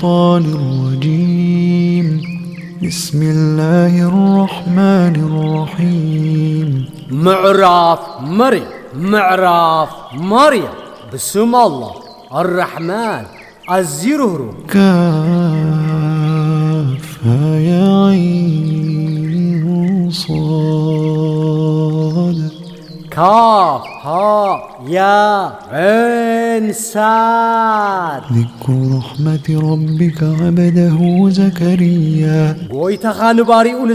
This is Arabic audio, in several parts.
الشيطان الرجيم بسم الله الرحمن الرحيم معراف مريم بسم الله الرحمن الزيرهرو كافها يا عين صاد كاف ها يا عين ساد ذكر رحمة ربك عبده زكريا قويت خانباريو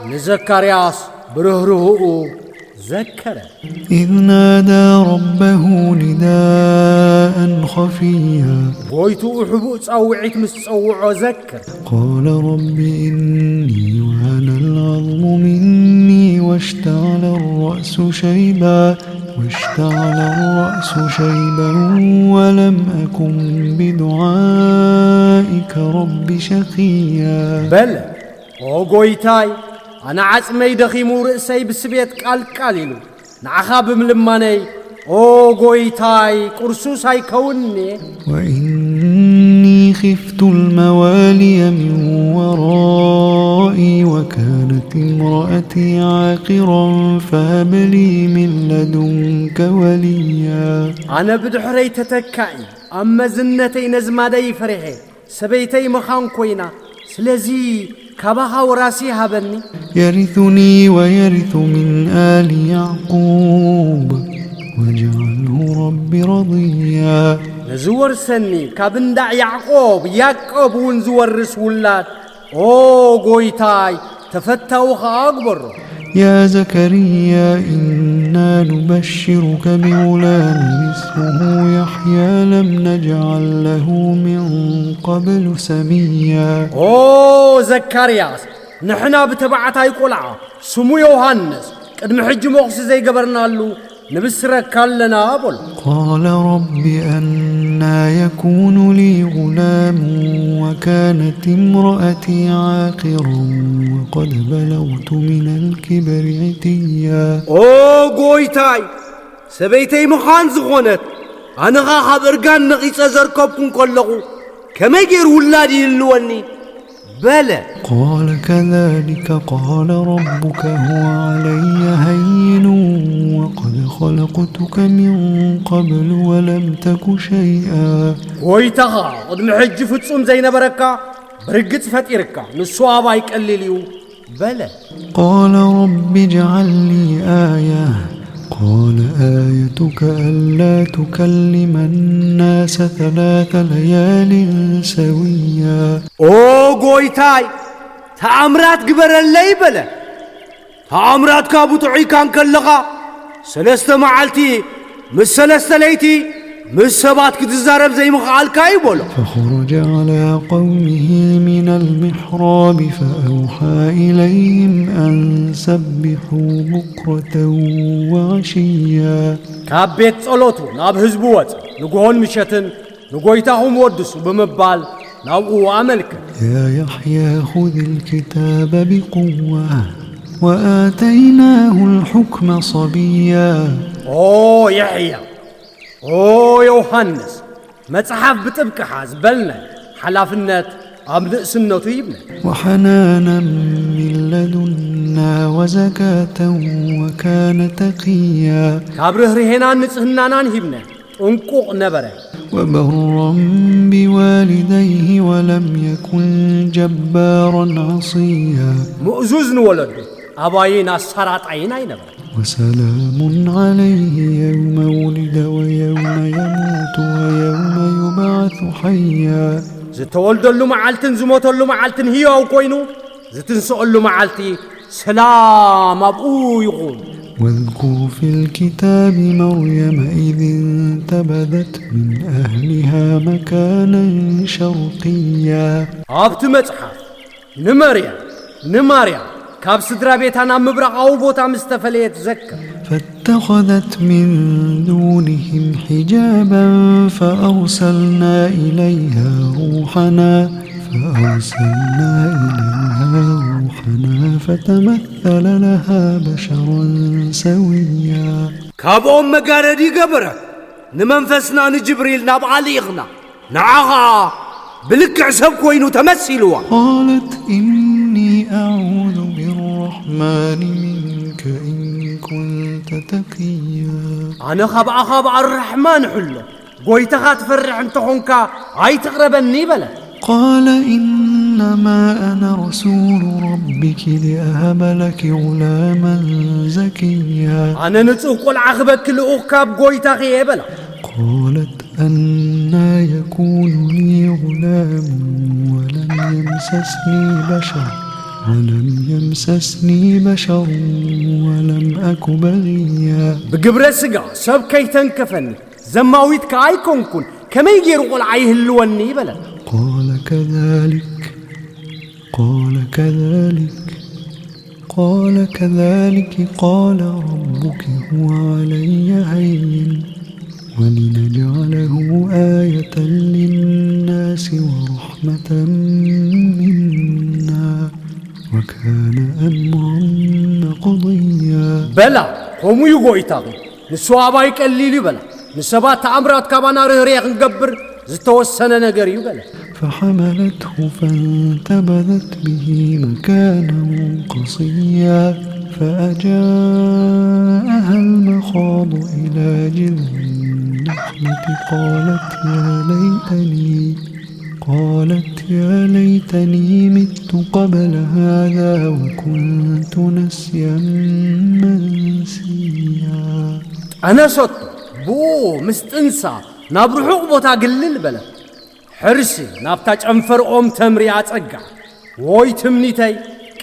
لزكرياس برهرهو ذكر إذ نادى ربه نداء خفيا قويت أحبو تصوعيت مستصوع ذكر قال رب إني وهن العظم مني واشتعل الرأس شيبا ولم أكن بدعائك رب شقيا بل قويتاي أنا عزمي دخيمو رأسي بسبيت قاليلو نعخاب ملماني قويتاي كرسوس هاي كوني وإني خفت الموالي من ورائي وكانت امرأتي عاقرا فهب لي من لدنك وليا أنا بدحري تتكعي أما زنتي نزمادي فرحي سبيتي مخان كوينا سلزي كبها وراسي هبني يرثني ويرث من آل يعقوب واجعله رب رضيا نزور سني كابندع يعقوب ونزور رسولات قويتاي تفتوها أكبر يا زكريا إنا نبشرك بغلام اسمه يحيى لم نجعل له من قبل سميا زكرياس نحنا بتبعتاي قلعة سمو يوحنس قد محج مقص زي قبرنا له نبسرك لنا أبل قال رب أنا يكون لي غلام وكانت امرأتي عاقرا وقد بلغت من الكبر عتيا قويتاي سبيتي مخان زغونت أنا خبرقان نغيس أزركبكم كلغو كما يجير ولادي اللواني بلى قال كذلك قال ربك هو علي هين وقد خلقتك من قبل ولم تك شيئا قويتها قد محج فتسوم زين بركة برقت فتيركا نسوابا يكالليو بلى قال رب اجعل لي آية قال آيتك ألا تكلم الناس 3 ليال سويا قويتاي تأمرات قبر اللي بلا تأمرات كابو تعي كان كلغا 3 معالتي مس 3 ليتي مس 7 كتزارب زي مخال كايبولو فخرج على قومه من المحراب فأوحى إليهم أن سبحوا بكرة وعشيا كابيت صلوتو ناب هزبوات نقول مشتن نقويتاهم ودسوا بمبال نابقوا عملك يا يحيى خذ الكتاب بقوة وآتيناه الحكم صبيا يحيى يوحنس مصحف بطبق حاز بلنا حلافنات أبدأ سنته يبنى وحنانا من لدنا وزكاة وكان تقيا كابره رهنا نصهنانا هبنا انقوق نبره وبرا بوالديه ولم يكن جبارا عصيا مؤزوز نولده أباينا السرات عينا نبره وسلام عليه يوم ولد ويوم يموت ويوم يبعث حيا زتولد له معالتن زموت له معالتن هي أو كوينو زتنسأل له معالتي سلام أبو يقول واذكر في الكتاب مريم إذ انتبذت من أهلها مكانا شرقيا أبت مصحف نماريا كاب سدرا بيتانا مبرق أو بوتا مستفلية تذكر فاتخذت من دونهم حجابا فأرسلنا إليها روحنا فتمثل لها بشرا سويا كابون مقاردي قبرة نمنفسنا نجبريل ناب عليغنا نعها بلكع سب كوينو تمثلوا. قالت إني أعوذ بالرحمن منك إن كنت تقيا. أنا خبع الرحمن حلو قويتها تفرح انت خنكا هاي تقربني بلا. قال إنما أنا رسول ربك لأهب لك غلاما زكيا. أنا نتوق العخبك لأوكاب قويتها بلا. قالت أنى يكون لي غلام ولم يمسسني بشر ولم أك بغيا. بقبر السقا سب كي تنكفني زماويت كاي كونكن كما يجيروا العيه اللوني بلا. قال كذلك قال ربك هو علي هين ولنجعله آية للناس ورحمة منا وكان أمرا مقضيا. بلا هم يقويتاغي نسوا بايك الليلي بلا نسبات أمرات كابانا ريح نقبر زتوسنا نقري بلا. فحملته فانتبذت به مكانا قصيا فأجاءها المخاض إلى جذع النخلة قالت يا ليتني مت قبل هذا وكنت نسيا منسيا. أنا صوت بو مستنسى نابرحوق بوتا قلل بلا حرسي نابتاج أنفر تمري أتقع وي تمنيتي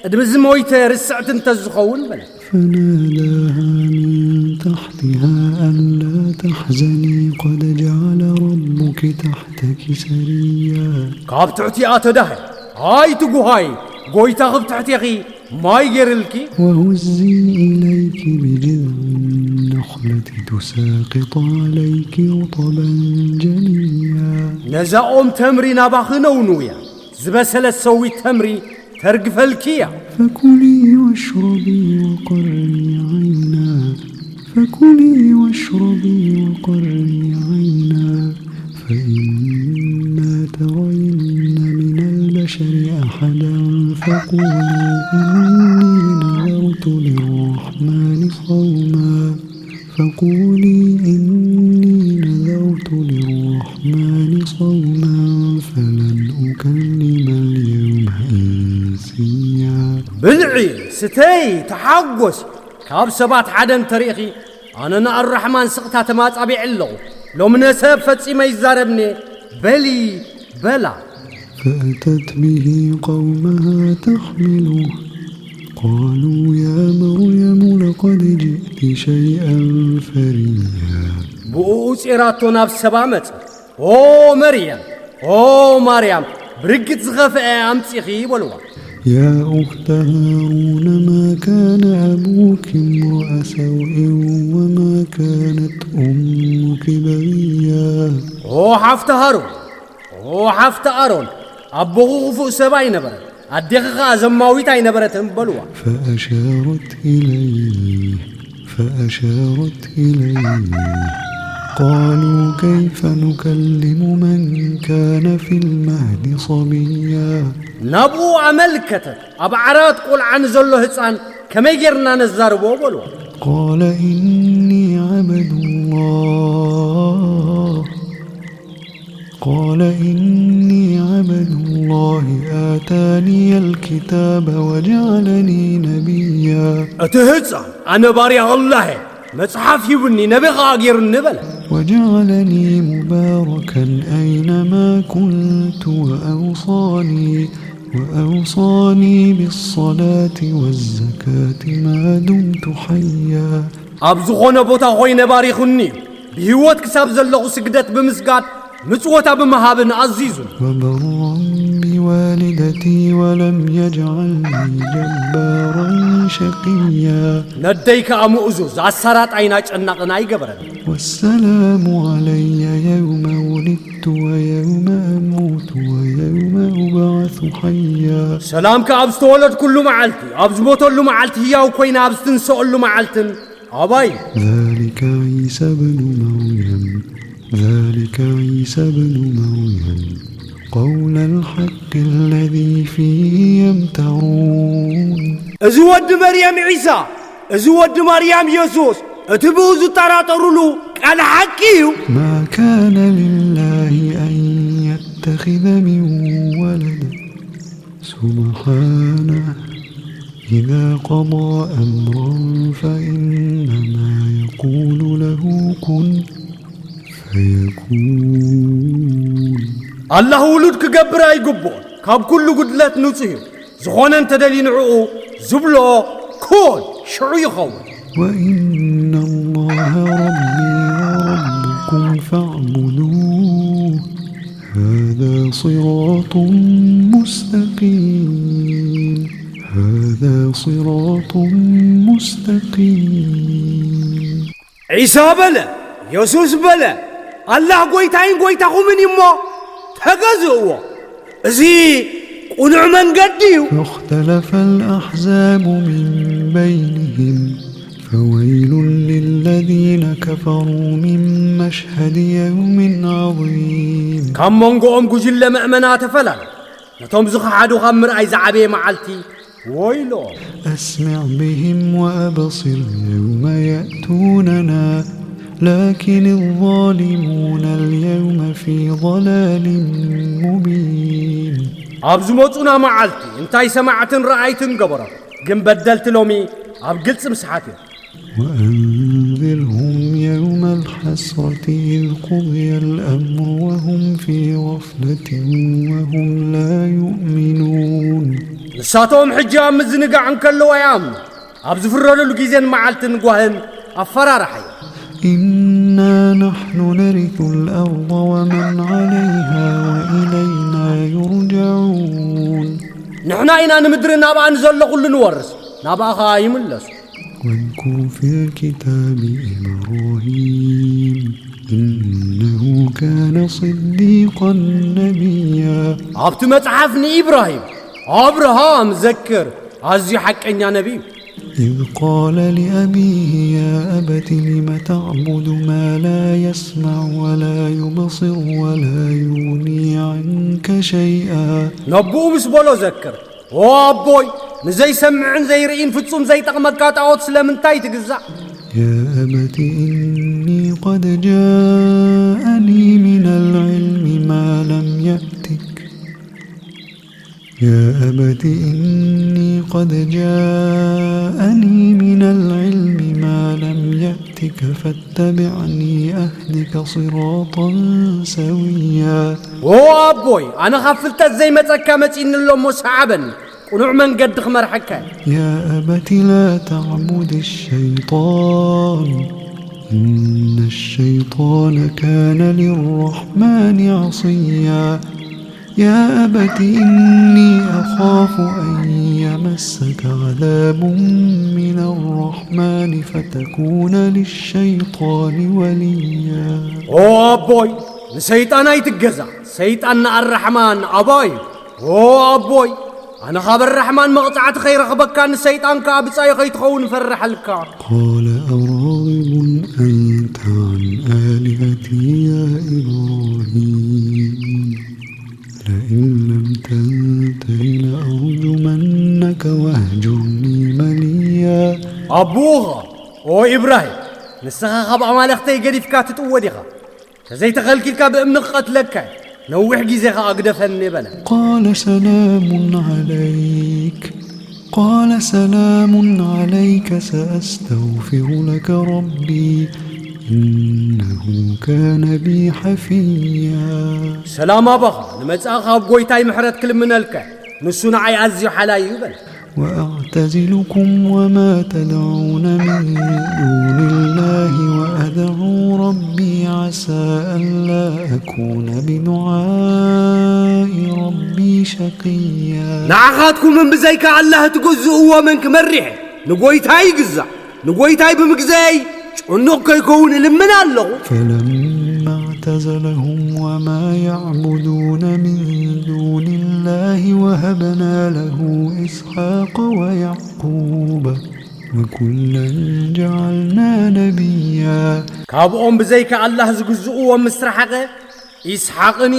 قدم زمويتي رسعت انت الزخون بلا. فناداها من تحتها ألا تحزني قد جعل ربك تحتك سريا. كاب تعطي آتدهي هاي تقو هاي قوي تاغب تحتي أخي ما يقرلكي. وهزي إليك بجذع النخلة تساقط عليك رطبا جنيا. نزا تمري ناباخنا ونويا زبسل السوي تمري ترقف الكيا. فكلي واشربي وقري عينا فإما ترين من البشر أحدا فقولي إني نذرت للرحمن صوما فلن أكلم اليوم إنسيا. بلعي ستي تحقس كاب سبات حدن تاريخي أنا نا الرحمن سقطها تمات أبيع اللو لو من سبب فتسي ما يزاربني بلي بلا. فأتت به قومها تحمله قالوا يا مريم لقد جئت شيئا فريا. بؤوس إراتنا بسبامت مريم برقت زغفة أمتخي والوا. يا أخت هارون ما كان أبوك امرأ سوء وما كانت أمك بغيا. حفت هارون أبوه فوق سبعي نبرة الدقيقة زماويتاي نبرة تنبلوا. فأشارت إليه قالوا كيف نكلم من كان في المهد صبيا. نبو عملكتك أبعرات قول عن زلو هتسان كما يجرنا نزاربو بلو. قال إني عبد الله آتاني الكتاب وجعلني نبيا. أتهتسان أنا باري الله مصحف يبني نبي غاقير النبل وجعلني مباركا أينما كنت وأوصاني بالصلاة والزكاة ما دمت حيا. أبزغونا بوتا غوين باريخني بهوات كساب زلغ سجدت بمسقات متوتا بمهابن عزيز وبرا بوالدتي ولم يجعلني جبارا شقيا. نديك أمؤزوز عسرات عيناج أنقنا يقبرن. والسلام علي يوم ولدت ويوم أموت ويوم أبعث حيا. سلامك أبز تولد كل معلتي أبز موت كل معلتي هي وكوين أبز تنسى كل معلتن أباي. ذلك عيسى بن مريم قول الحق الذي فيه يمترون أزود مريم عيسى أزود مريم يسوس أتبوز تراترلو على حكيو ما كان لله أن يتخذ من ولد سبحانه إذا قضى أمرا فإنما يقول له كن فيكون الله ولد كجبر يقبون كاب كل قدلات نصير زخون أنت دلين عقو زبلو كون شعو يخون وإن الله ربي وربكم فاعبدوه هذا صراط مستقيم هذا صراط مستقيم عيسى بلا يسوس بلا الله قويتا من يمو تقزوا زي قنع من قديو فاختلف الأحزاب من بينهم فويل للذين كفروا من مشهد يوم عظيم كم منقوم قجل مأمنات فلا نتوم زخ حدو خمر أي زعبي معلتي ويلو أسمع بهم وأبصر يوم يأتوننا لكن الظالمون اليوم في ضلال مبين أبزموتنا معلتي انتاي سمعت رأيت قبرة قم بدلت لومي أبقلت مسحاتي وأنذرهم يوم الحسرة إذ قضي الأمر وهم في غفلة وهم لا يؤمنون لساتهم حجة مزنقة عن كل ويام أبزفر للقيزين معلت نقوهن أفرار حي إنا نحن نرث الأرض ومن عليها وإلينا يرجعون نحن إنا نمدر نابا نزل كل نورس نابا خايم اللس واذكر في الكتاب إبراهيم إنه كان صديقا نبيا عبت متحفني إبراهيم أبراهام ذكر عزي حق يا نبي إذ قال لأبيه يا أبت لم تعبد ما لا يسمع ولا يبصر ولا يغني عنك شيئا نبو مسبولو ذكر وابوي نزي سمعن زي رئين فتسوم زي تقمكات عود سلامن تاي تقزع يا أبت إني قد جاءني من العلم ما لم يأتك يا أبت إني قد جاءني من العلم ما لم يأتك فاتبعني أهدك صراطا سويا وابوي أنا خفلت زي ما تكامت إن اللهم مسحبا ونوع من قد خمر حكا يا أبت لا تعبد الشيطان إن الشيطان كان للرحمن عصيا يا أبت إني أخاف أن يمسك عذاب من الرحمن فتكون للشيطان وليا أبوي الشيطان يتجزع شيطان الرحمن أبوي أبوي أنا خبر الرحمن مقطعة خير خبك كان الشيطان كابس أي خيط خون فرح الكار قال أراغب أنت عن آلهتي يا إبراهيم لئن لم تنته لأرجمنك واهجرني مليا أبوها أو إبراهيم نسخة خبع مالختي قريف كاتت أوديها زي تخلكي بأمن قتلك نوح جيزيها أقدفني بلا قال سلام عليك سأستغفر لك ربي إنه كان بي حفيا سلام أبخا لما تأخذ بقويتاي محرد كل من الكا نسونا عيازي حلاي بلا وأعتزلكم وما تدعون من دون الله وأدعو ربي عسى ألا أكون بدعاء ربي شقيا نعخاتكم من بزيك الله تقزوا ومنك مريح نقويتاي قزع نقويتاي بمقزاي ونوك يكون لمن الله فلما اعتزلهم وما يعبدون من دون الله وهبنا له إسحاق ويعقوب وكلا جعلنا نبيا كابهم بزيك الله زقزقوا ومسرحقه إسحاقن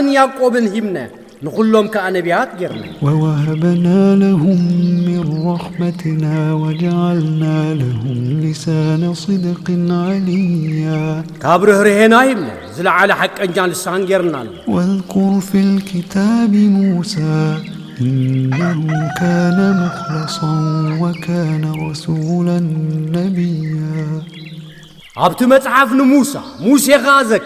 يعقوبن هبنا نقولهم كأنبيات جرنا ووهبنا لهم من رحمتنا وجعلنا لهم لسان صدق عليا كابره رهنا هبنا زلع على حق أنجان لسان جرنا واذكر في الكتاب موسى إنه كان مخلصا وكان رسولا نبيا عبت متعاف موسى غازك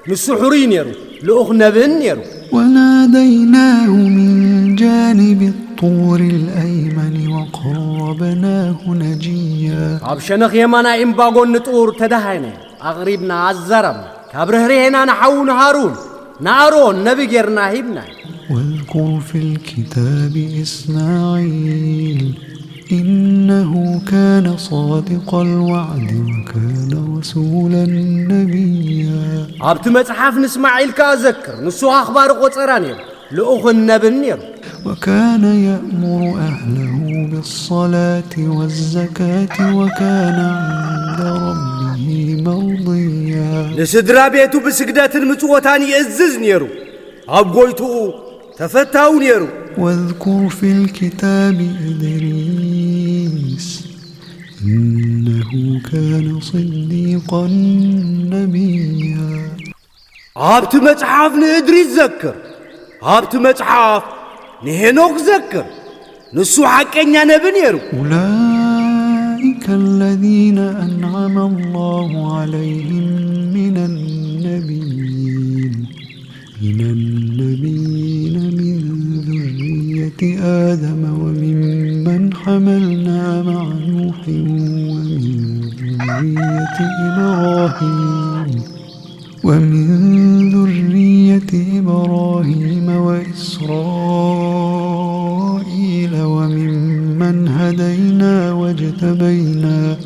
نسحورين يرو لأخ نبن يرو وناديناه من جانب الطور الأيمن وقربناه نجيا عبشنخ يمانا إمباغون نطور تدهينا أغربنا عزرم كابره رهنا نحون هارون نارون نبي جرنا هبنا واذكر في الكتاب إسماعيل إنه كان صادق الوعد وكان رسولا نبيا عبت متحف إسماعيل كأذكر نسو أخبار قطرانير لأخ النبنير وكان يأمر أهله بالصلاة والزكاة وكان عند ربه مرضيا لسدرا بيتو بسجدات المتوتاني يأزز نيرو عبقويتو تفتاو نيرو واذكر في الكتاب إدريس إنه كان صديقا نبيا عبت متحف إدريس ذكر عبت متحف نهنوك ذكر نسو حقنا نبنيرو أولئك الذين أنعم الله عليهم من النبيين من ذرية آدم وممن حملنا مع نوح ومن ذرية إبراهيم وإسرائيل وممن هدينا واجتبينا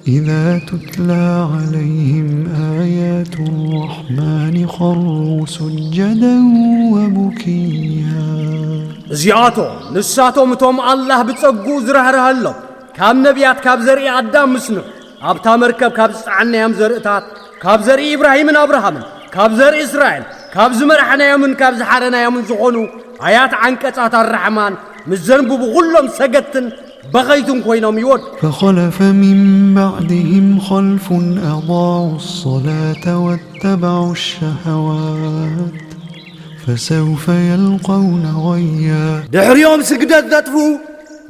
إذا تتلى عليهم آيات الرحمن خروا سجدا وبكيا زياتو نساتو متوم الله بتصقو زرهره الله كام نبيات كاب زري عدام مسنو عبتا مركب كاب سعنا يام زرقتات كاب زري إبراهيم أبراهام كاب زري إسرائيل كاب زمرحنا يامن كاب زحرنا يامن زخونو آيات عنكتات الرحمن مزنبو بغلهم سجدتن بغيتم كوينهم يود فخلف من بعدهم خلف أضاعوا الصلاة واتبعوا الشهوات فسوف يلقون غيا دحريهم سجدت دتفو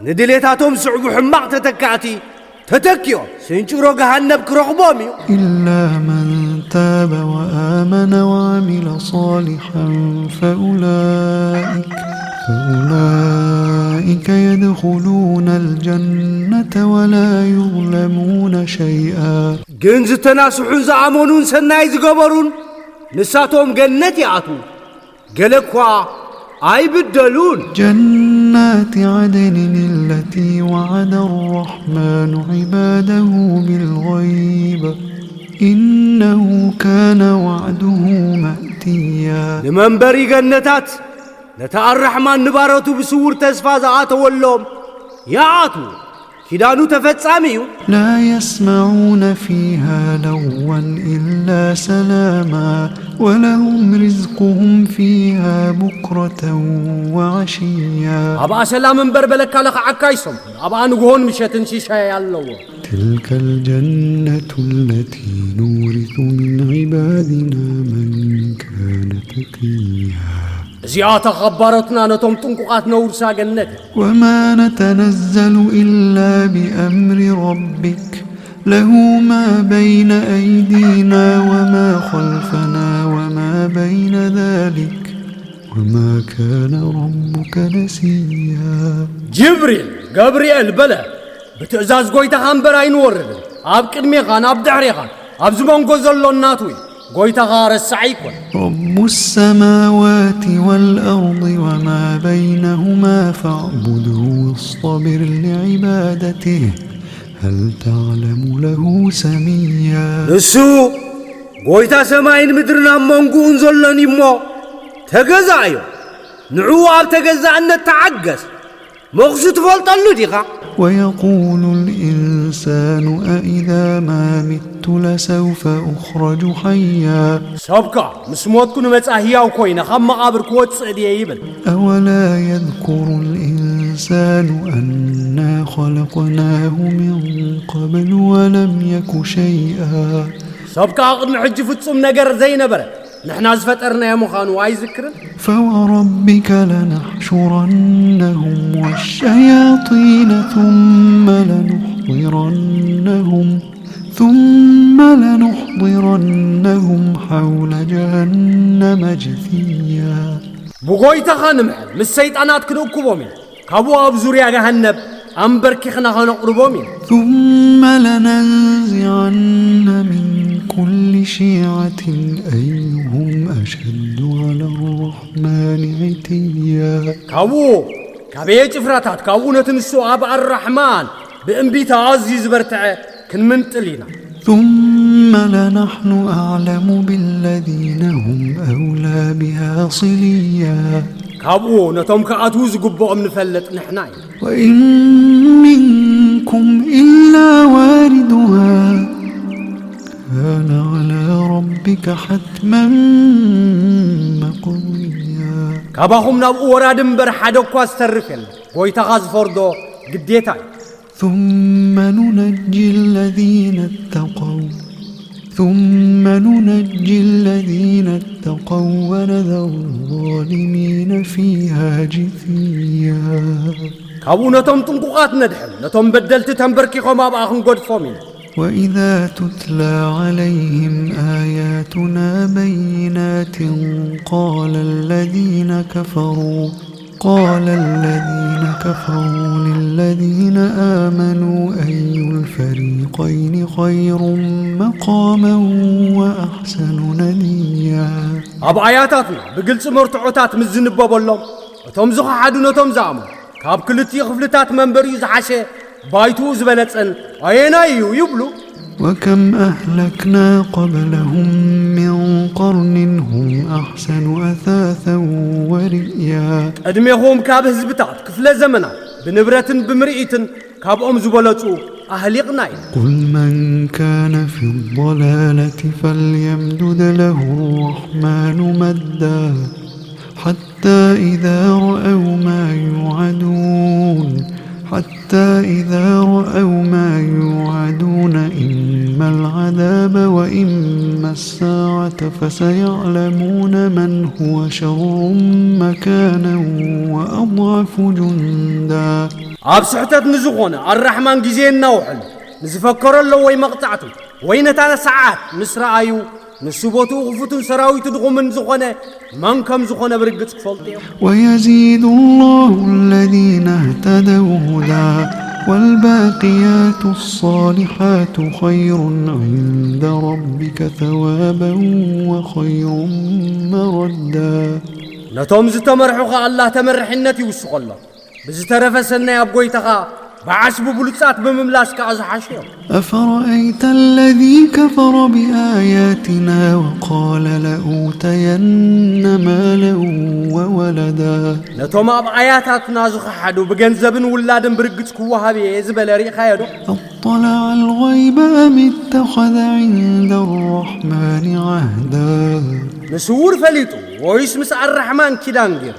ندليتاتهم صعب حماق تتكاتي تتكيو سنشرو جهنم كرغبامي إلا من تاب وآمن وعمل صالحا فأولئك يدخلون الجنة ولا يظلمون شيئا جنز تناسحون زعمونون سناي زقبرون نساتهم جنة يعطوا قلقوا أي بدلون جنات عدن التي وعد الرحمن عباده بالغيب إنه كان وعده مأتيا لمن بري جنتات نتا الرحمن نبارتو بسور تسفازعات واللوم يعطوا كدانو تفتساميو لا يسمعون فيها لغوا إلا سلاما ولهم رزقهم فيها بكرة وعشيا أبا سلام بربلك لك عكايسم أبا نقول مشتن شيشاي الله تلك الجنة التي نورث من عبادنا من كان تقيا زيادة خبرتنا نتم تنققات نورسا جنة وما نتنزل إلا بأمر ربك له ما بين أيدينا وما خلفنا وما بين ذلك وما كان ربك نسيا جبريل بلا بتعزاز قويتا خانبراين ورد عب قدمي خان عب دحري خان عب زمان قزلو الناتوي قويتا غار السعيكون رب السماوات والأرض وما بينهما فاعبده واصطبر لعبادته هل تعلم له سميا نسو قويتا سماين مدرنا منقون زلني مو تقزايو نعو عب تقزا أن تعقز مغزو تفلطلو ديخا ويقول الإنسان الإنسان أإذا ما مت لسوف أخرج حيا سبكا مسموت كنو متأهياو كوينة خم مقابر كوت سعدي يبل أولا يذكر الإنسان أنا خلقناه من قبل ولم يك شيئا سبكا قد نحج فتصم نقر زي نبرة نحن ازفترنا يا مخانو عايز ذكرن فوربك لنحشرنهم والشياطين ثم لنحضرنهم حول جهنم جثيا بغويتا خانمحل من السيطانات كنوكو بومين كابو أبزوريا جهنم أمبركي خنا خنقربومين ثم لننزعن من كل شيعة أيهم أشد على الرحمن عتيا كابو كابيج فراتات كابو نتنسو أبع الرحمن بإنبيتا عزيز برتعه كن منتلينا ثم لنحن أعلم بالذين هم أولى بها صليا كابو نتوم كأتوز قبو نفلت نحناي وإن منكم إلا واردها كان على ربك حتما مقضيا كاباهم نابو ورادن برحادو كواسترفل بويتا غاز فوردو قديتاي ثم ننجي الذين اتقوا ونذر الظالمين فيها جثيا كابو نتوم تنقوقات ندحل نتوم بدلت تنبركي خما بآخن قد فومين وإذا تتلى عليهم آياتنا بينات قال الذين كفروا للذين آمنوا أي الفريقين خير مقاما وأحسن نديا أب آياتاتنا بقلت مرتعوتات مزن بابالهم وتوم زخا حدو نتوم زعمو كاب كلتي خفلتات منبري زحاشي بايتو زبلتسن أينايو يبلو وكم أهلكنا قبلهم من قرن هم أحسن أثاثا ورئيا أدميهم كاب هزبتات كفل زمنا بنبرة بمرئة كاب زبلتو أهلقناي قل من كان في الضلالة فليمدد له الرحمن مدا حتى إذا رأوا ما يوعدون إما العذاب وإما الساعة فسيعلمون من هو شر مكانا وأضعف جندا أبسحتت نزغونا الرحمن جزين نوحل نزفكر الله وي مقطعته وين تانا ساعات نسرأيو نسبوتو غفتو سراوي تدغو من زغونا من كم زغونا برقت فلطيو ويزيد الله الذين اهتدوا هدى والباقيات الصالحات خير عند ربك ثوابا وخير مردا نتوم زتمرحوخا الله تمرحنتي وسق الله بزترفسنا يا بقويتخا بعشب بلوتسات بمملاس كأزحاشيو أفرأيت الذي كفر بآياتنا وقال لأوتين مالا وولدا نتوم أب آياتنا زخ حدو بجنزبن ولادن برقتك وهابي يزبل ريخا يدو أطلع الغيب أم اتخذ عند الرحمن عهدا نسور فليتو ويسمس الرحمن كدانجر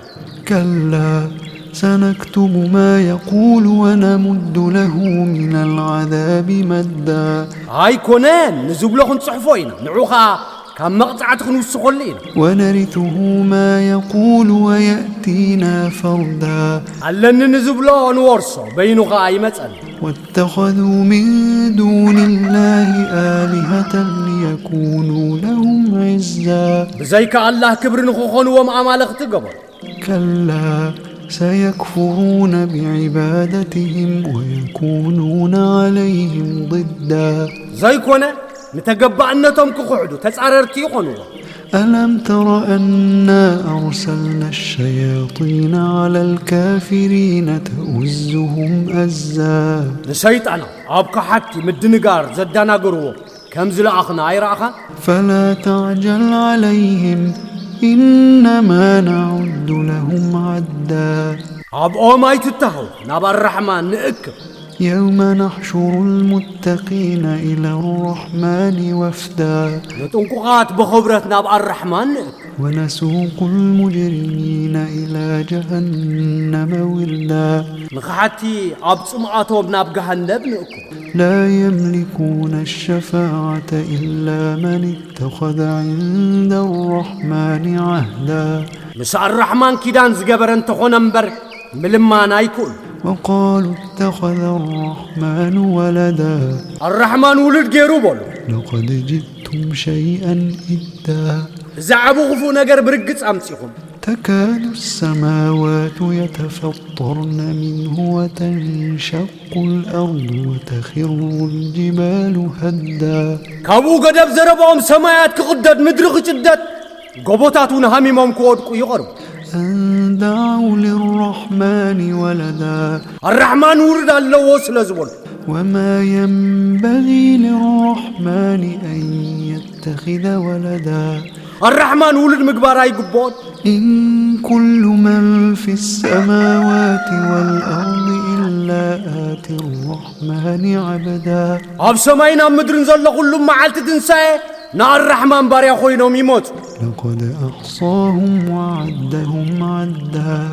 كلا سنكتب ما يقول ونمد له من العذاب مدا هاي كونان نزوب لهم صحفوين نعوخا كم مقطعة خنوس سخلين ونرثه ما يقول ويأتينا فردا علن نزوب لهم ورصو بينو غاي مسأل واتخذوا من دون الله آلهة ليكونوا لهم عزا بزيك الله كبر نخوخون ومعاملخ تقبر كلا سيكفرون بعبادتهم ويكونون عليهم ضدا زيكونا نتقبع أنتم كخعدو تسعررتي قنوة ألم تر أنا أرسلنا الشياطين على الكافرين تؤزهم أزا نسيت أنا أبقى حكي مدنقار زدانا قروه كم زل أخنا عيراخا فلا تعجل عليهم إنما نعد لهم عدا أب ما يتتهو نبى الرحمن نأكب يوم نحشر المتقين إلى الرحمن وفدا نتنققات بخبرتنا بقى الرحمن ونسوق المجرمين إلى جهنم وردا نخحتي عبد سمعته بناب جهنم نأكل لا يملكون الشفاعة إلا من اتخذ عند الرحمن عهدا مساء الرحمن كيدان زجبرن تخون أمبر ملما نايكل وقالوا اتخذ الرحمن ولدا الرحمن ولد جيرو بولو لقد جئتم شيئا إدا زعبوا غفو نجر برقص أمسيهم تكاد السماوات يتفطرن منه وتنشق الأرض وتخر الجبال هدا كابو قدب زربهم سمايات كقدد مدرخ جدد قبوتاتون همي ممكود يغرب أن دعوا للرحمن ولدا الرحمن ورد الله وصل زبون وما ينبغي للرحمن أن يتخذ ولدا الرحمن ولد مقبارا يقبون إن كل من في السماوات والأرض إلا آتي الرحمن عبدا أب سماينا مدرن زل كلهم معالت تنسى نا الرحمن باريا خوينهم يموت لقد أحصاهم وعدهم عدا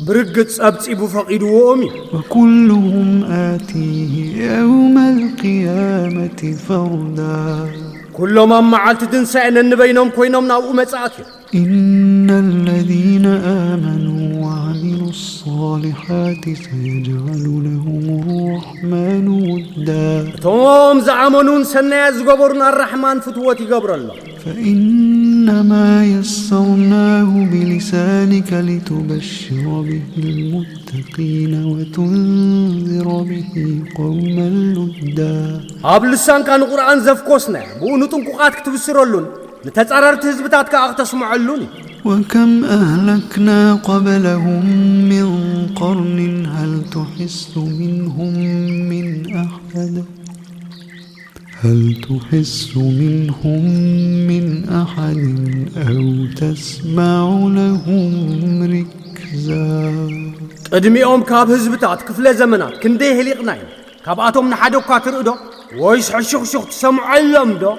برقص أبتسيبو فقيدو أمي وكلهم آتيه يوم القيامة فردا كل ما معالت تنسى إن بينهم كوينهم ناو متساكر إن الذين آمنوا وعملوا الصالحات سيجعل لهم الرحمن ودا توم زعمنون سنة زقبرنا الرحمن فتوتي قبر الله فإنما يسرناه بلسانك لتبشر به المتقين وتنذر به قوما لدا أب لسان كان القرآن زفكوسنا بونو تنققات كتبسرلون نتتعررت هزبتات كأغتسمعلوني وكم أهلكنا قبلهم من قرن هل تحس منهم من أحد هل تحس منهم من أحد أو تسمع لهم ركزا قدميهم كاب هزبتات كفل زمنات كندي هليقناي كاباتهم نحدوكا ترقدو ويش حشوخ تسمع اللهم دو